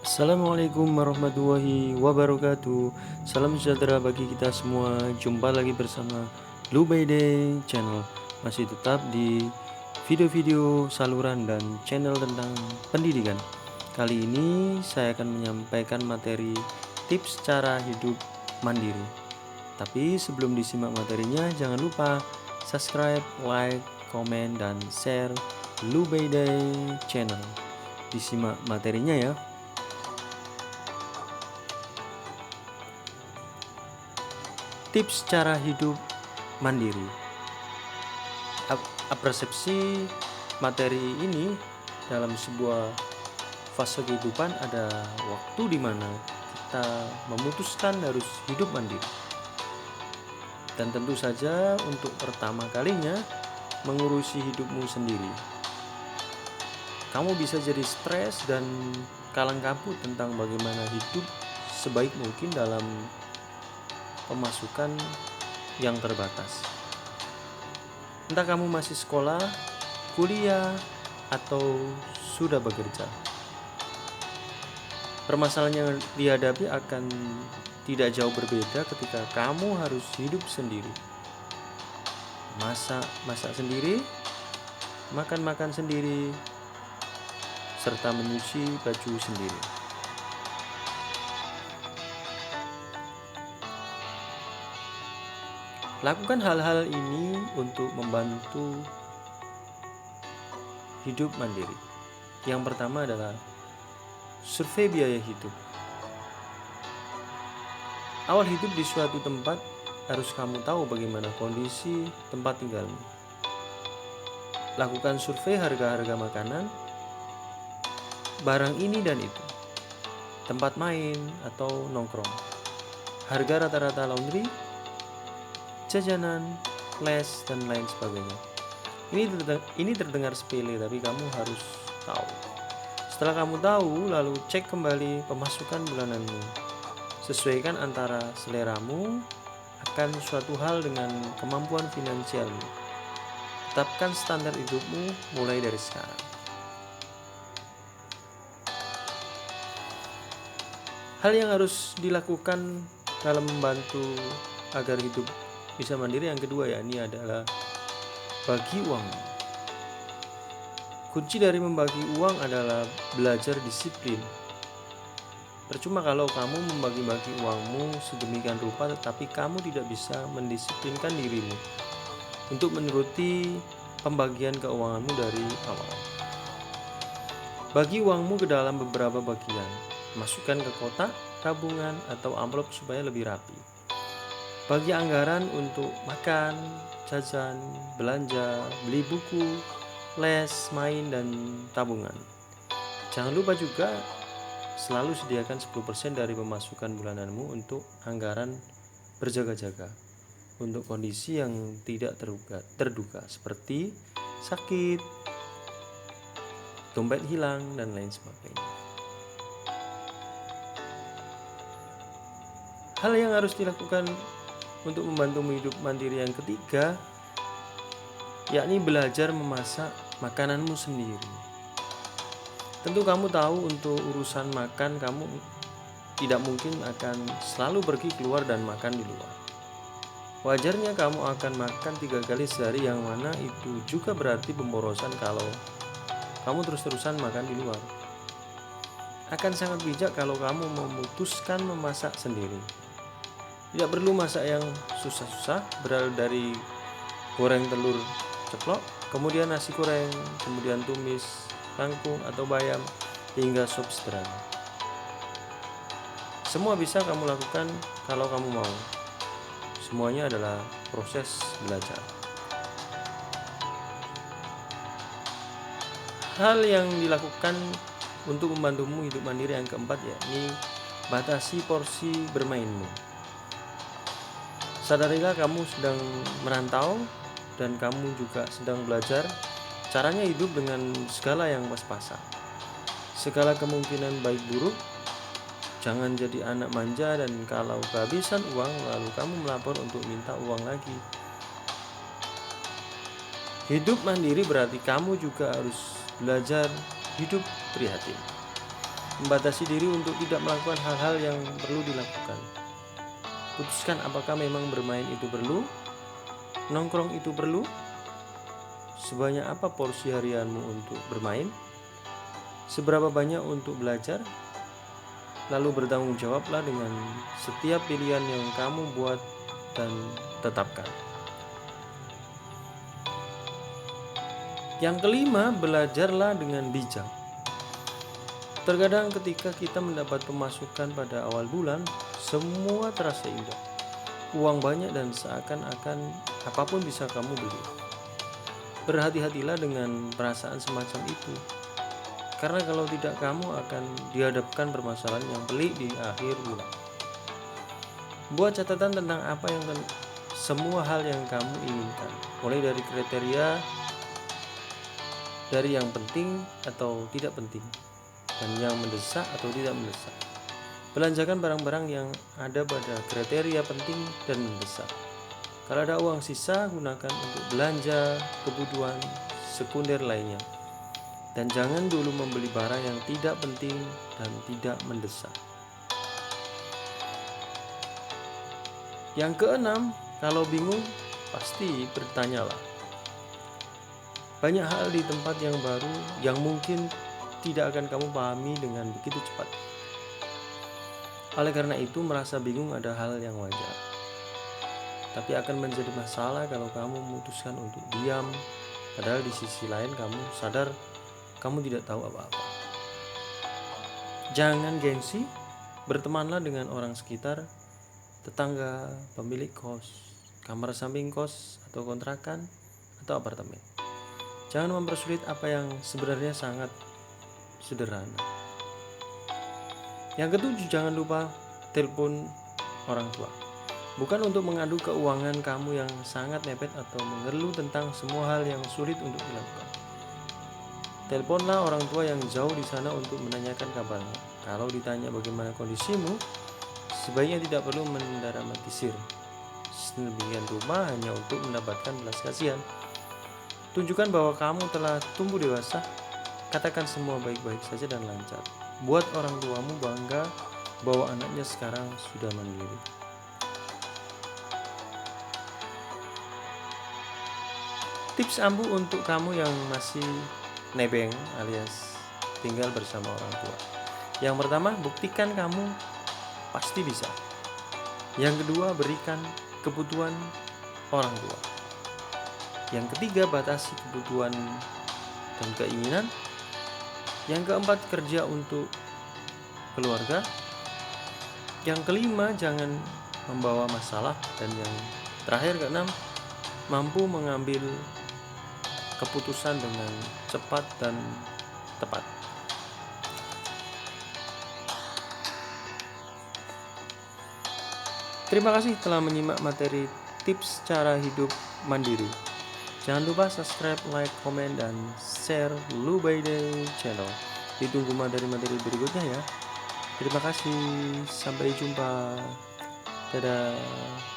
Assalamualaikum warahmatullahi wabarakatuh. Salam sejahtera bagi kita semua. Jumpa lagi bersama Lubayde Channel. Masih tetap di video-video saluran dan channel tentang pendidikan. Kali ini saya akan menyampaikan materi tips cara hidup mandiri. Tapi sebelum disimak materinya, jangan lupa subscribe, like, komen, dan share Lubayde Channel. Disimak materinya ya. Tips cara hidup mandiri. Persepsi materi ini dalam sebuah fase kehidupan ada waktu di mana kita memutuskan harus hidup mandiri. Dan tentu saja untuk pertama kalinya mengurusi hidupmu sendiri. Kamu bisa jadi stres dan kalang kabut tentang bagaimana hidup sebaik mungkin dalam pemasukan yang terbatas. Entah kamu masih sekolah, kuliah, atau sudah bekerja. Permasalahan yang dihadapi akan tidak jauh berbeda ketika kamu harus hidup sendiri. Masak sendiri, makan sendiri, serta menyuci baju sendiri. Lakukan hal-hal ini untuk membantu hidup mandiri. Yang pertama adalah survei biaya hidup. Awal hidup di suatu tempat harus kamu tahu bagaimana kondisi tempat tinggalmu. Lakukan survei harga-harga makanan, barang ini dan itu, tempat main atau nongkrong, harga rata-rata laundry, jajanan, les, dan lain sebagainya. Ini terdengar sepele, tapi kamu harus tahu. Setelah kamu tahu, lalu cek kembali pemasukan bulananmu. Sesuaikan antara seleramu akan suatu hal dengan kemampuan finansialmu. Tetapkan standar hidupmu mulai dari sekarang. Hal yang harus dilakukan dalam membantu agar hidup bisa mandiri yang kedua yakni adalah bagi uang. Kunci dari membagi uang adalah belajar disiplin. Percuma kalau kamu membagi-bagi uangmu sedemikian rupa tetapi kamu tidak bisa mendisiplinkan dirimu untuk menuruti pembagian keuanganmu dari awal. Bagi uangmu ke dalam beberapa bagian. Masukkan ke kotak, tabungan, atau amplop supaya lebih rapi. Bagi anggaran untuk makan, jajan, belanja, beli buku, les, main, dan tabungan. Jangan lupa juga selalu sediakan 10% dari pemasukan bulananmu untuk anggaran berjaga-jaga untuk kondisi yang tidak terduga seperti sakit, dompet hilang, dan lain sebagainya. Hal yang harus dilakukan untuk membantumu hidup mandiri yang ketiga yakni belajar memasak makananmu sendiri. Tentu kamu tahu untuk urusan makan kamu tidak mungkin akan selalu pergi keluar dan makan di luar. Wajarnya kamu akan makan 3 kali sehari yang mana itu juga berarti pemborosan kalau kamu terus-terusan makan di luar. Akan sangat bijak kalau kamu memutuskan memasak sendiri. Tidak perlu masak yang susah-susah, berawal dari goreng telur ceplok, kemudian nasi goreng, kemudian tumis kangkung atau bayam, hingga sup sederhana. Semua bisa kamu lakukan kalau kamu mau. Semuanya adalah proses belajar. Hal yang dilakukan untuk membantumu hidup mandiri yang keempat yakni batasi porsi bermainmu. Sadarilah kamu sedang merantau dan kamu juga sedang belajar caranya hidup dengan segala yang pas-pasan. Segala kemungkinan baik buruk. Jangan jadi anak manja dan kalau kehabisan uang lalu kamu melapor untuk minta uang lagi. Hidup mandiri berarti kamu juga harus belajar hidup prihatin. Membatasi diri untuk tidak melakukan hal-hal yang perlu dilakukan. Putuskan apakah memang bermain itu perlu, nongkrong itu perlu, sebanyak apa porsi harianmu untuk bermain, seberapa banyak untuk belajar, lalu bertanggung jawablah dengan setiap pilihan yang kamu buat dan tetapkan. Yang kelima, belajarlah dengan bijak. Terkadang ketika kita mendapat pemasukan pada awal bulan, semua terasa indah. Uang banyak dan seakan-akan apapun bisa kamu beli. Berhati-hatilah dengan perasaan semacam itu. Karena kalau tidak, kamu akan dihadapkan permasalahan yang pelik di akhir bulan. Buat catatan tentang apa yang semua hal yang kamu inginkan, mulai dari kriteria dari yang penting atau tidak penting, dan yang mendesak atau tidak mendesak. Belanjakan barang-barang yang ada pada kriteria penting dan mendesak. Kalau ada uang sisa, gunakan untuk belanja kebutuhan sekunder lainnya. Dan jangan dulu membeli barang yang tidak penting dan tidak mendesak. Yang keenam, kalau bingung, pasti bertanyalah. Banyak hal di tempat yang baru yang mungkin tidak akan kamu pahami dengan begitu cepat. Oleh karena itu, merasa bingung ada hal yang wajar. Tapi akan menjadi masalah kalau kamu memutuskan untuk diam, padahal di sisi lain kamu sadar kamu tidak tahu apa-apa. Jangan gengsi, bertemanlah dengan orang sekitar, tetangga, pemilik kos, kamar samping kos atau kontrakan atau apartemen. Jangan mempersulit apa yang sebenarnya sangat sederhana. Yang ketujuh, jangan lupa telepon orang tua. Bukan untuk mengadu keuangan kamu yang sangat mepet atau mengeluh tentang semua hal yang sulit untuk dilakukan. Teleponlah orang tua yang jauh di sana untuk menanyakan kabarnya. Kalau ditanya bagaimana kondisimu, sebaiknya tidak perlu mendramatisir sedemikian rupa hanya untuk mendapatkan belas kasihan. Tunjukkan bahwa kamu telah tumbuh dewasa. Katakan semua baik-baik saja dan lancar. Buat orang tuamu bangga bahwa anaknya sekarang sudah mandiri. Tips ampuh untuk kamu yang masih nebeng alias tinggal bersama orang tua. Yang pertama, buktikan kamu pasti bisa. Yang kedua, berikan kebutuhan orang tua. Yang ketiga, batasi kebutuhan dan keinginan. Yang keempat, kerja untuk keluarga. Yang kelima, jangan membawa masalah. Dan yang terakhir, keenam, mampu mengambil keputusan dengan cepat dan tepat. Terima kasih telah menyimak materi tips cara hidup mandiri. Jangan lupa subscribe, like, komen, dan share Lu by Day channel. Ditunggu materi-materi berikutnya ya. Terima kasih, sampai jumpa. Dadah.